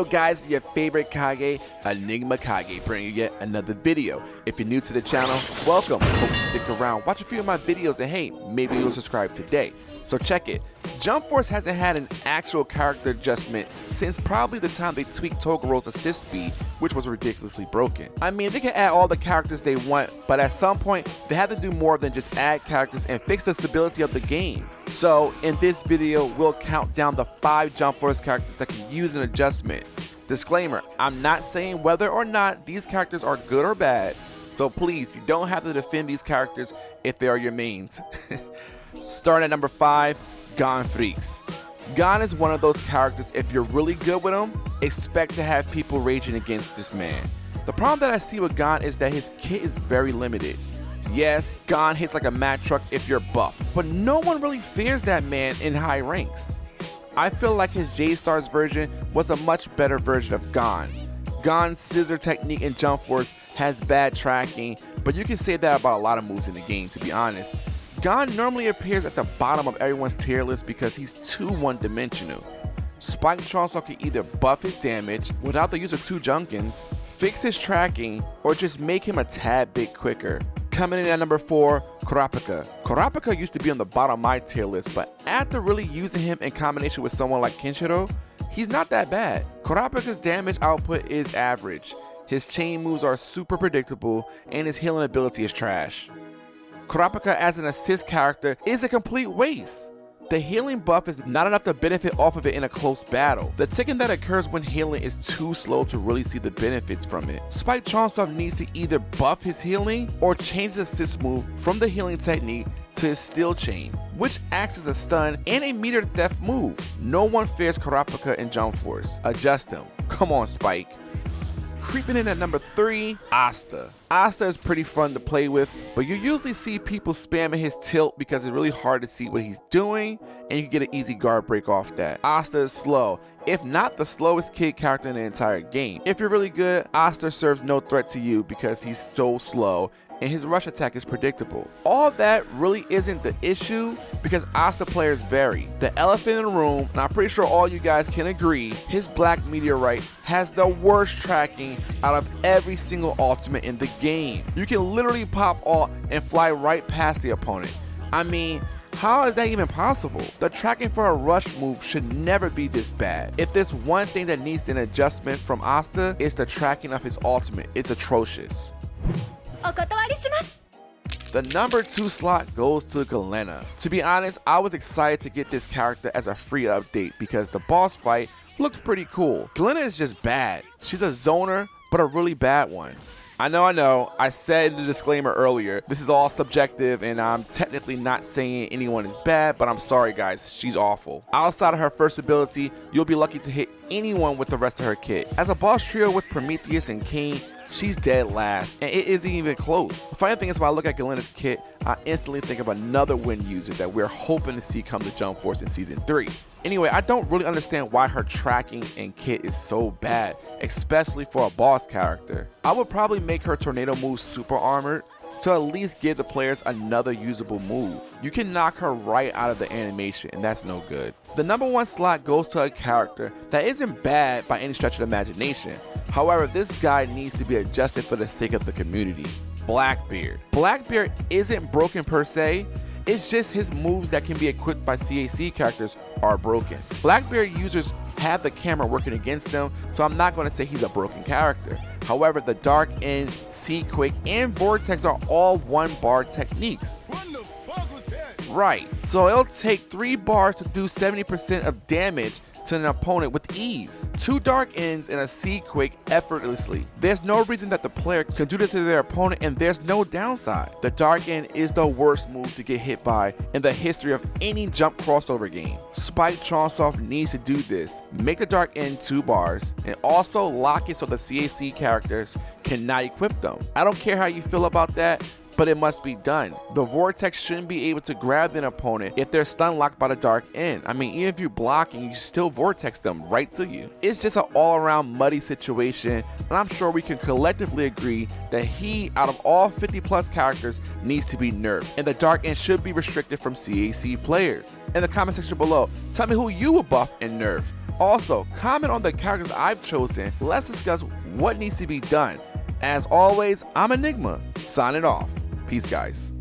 Yo guys, your favorite Kage, Enigma Kage, bringing yet another video. If you're new to the channel, welcome. Hope you stick around, watch a few of my videos, and hey, maybe you'll subscribe today. So check it. Jump Force hasn't had an actual character adjustment since probably the time they tweaked Togoro's assist speed, which was ridiculously broken. I mean, they can add all the characters they want, but at some point, they have to do more than just add characters and fix the stability of the game. So in this video, we'll count down the 5 Jump Force characters that can use an adjustment. Disclaimer, I'm not saying whether or not these characters are good or bad, so please, you don't have to defend these characters if they are your mains. Starting at number 5, Gon Freaks. Gon is one of those characters, if you're really good with him, expect to have people raging against this man. The problem that I see with Gon is that his kit is very limited. Yes, Gon hits like a Mack truck if you're buff, but no one really fears that man in high ranks. I feel like his J-Stars version was a much better version of Gon. Gon's scissor technique in Jump Force has bad tracking, but you can say that about a lot of moves in the game, to be honest. Gon normally appears at the bottom of everyone's tier list because he's too one-dimensional. Spike Chainsaw can either buff his damage without the use of 2 Junkins, fix his tracking, or just make him a tad bit quicker. Coming in at number 4, Kurapika. Kurapika used to be on the bottom of my tier list, but after really using him in combination with someone like Kenshiro, he's not that bad. Kurapika's damage output is average, his chain moves are super predictable, and his healing ability is trash. Kurapika as an assist character is a complete waste. The healing buff is not enough to benefit off of it in a close battle. The ticking that occurs when healing is too slow to really see the benefits from it. Spike Chainsaw needs to either buff his healing or change the assist move from the healing technique to his steel chain, which acts as a stun and a meter theft move. No one fears Kurapika in Jump Force. Adjust him. Come on, Spike. Creeping in at number 3, Asta. Asta is pretty fun to play with, but you usually see people spamming his tilt because it's really hard to see what he's doing, and you can get an easy guard break off that. Asta is slow, if not the slowest kid character in the entire game. If you're really good, Asta serves no threat to you because he's so slow, and his rush attack is predictable. All that really isn't the issue because Asta players vary. The elephant in the room, and I'm pretty sure all you guys can agree, his Black Meteorite has the worst tracking out of every single ultimate in the game. You can literally pop ult and fly right past the opponent. I mean, how is that even possible? The tracking for a rush move should never be this bad. If there's one thing that needs an adjustment from Asta, it's the tracking of his ultimate. It's atrocious. The number 2 slot goes to Galena. To be honest, I was excited to get this character as a free update because the boss fight looked pretty cool. Galena is just bad. She's a zoner, but a really bad one. I know, I said in the disclaimer earlier, this is all subjective and I'm technically not saying anyone is bad, but I'm sorry guys, she's awful. Outside of her first ability, you'll be lucky to hit anyone with the rest of her kit. As a boss trio with Prometheus and King, she's dead last, and it isn't even close. The funny thing is when I look at Galena's kit, I instantly think of another Wind user that we're hoping to see come to Jump Force in Season 3. Anyway, I don't really understand why her tracking and kit is so bad, especially for a boss character. I would probably make her tornado move super armored to at least give the players another usable move. You can knock her right out of the animation, and that's no good. The number 1 slot goes to a character that isn't bad by any stretch of the imagination. However, this guy needs to be adjusted for the sake of the community. Blackbeard. Blackbeard isn't broken per se, it's just his moves that can be equipped by CAC characters are broken. Blackbeard users have the camera working against them, so I'm not going to say he's a broken character. However, the Dark End, Seaquake, and Vortex are all 1-bar techniques. Right, so it'll take 3 bars to do 70% of damage to an opponent with ease. 2 Dark Ends and a Seaquake effortlessly. There's no reason that the player can do this to their opponent, and there's no downside. The Dark End is the worst move to get hit by in the history of any jump crossover game. Spike Chainsaw needs to do this. Make the Dark End 2 bars, and also lock it so the CAC characters cannot equip them. I don't care how you feel about that, but it must be done. The Vortex shouldn't be able to grab an opponent if they're stun locked by the Dark End. I mean, even if you're blocking, you still Vortex them right to you. It's just an all-around muddy situation, and I'm sure we can collectively agree that he, out of all 50 plus characters, needs to be nerfed, and the Dark End should be restricted from CAC players. In the comment section below, tell me who you would buff and nerf. Also, comment on the characters I've chosen. Let's discuss what needs to be done. As always, I'm Enigma, signing off. Peace, guys.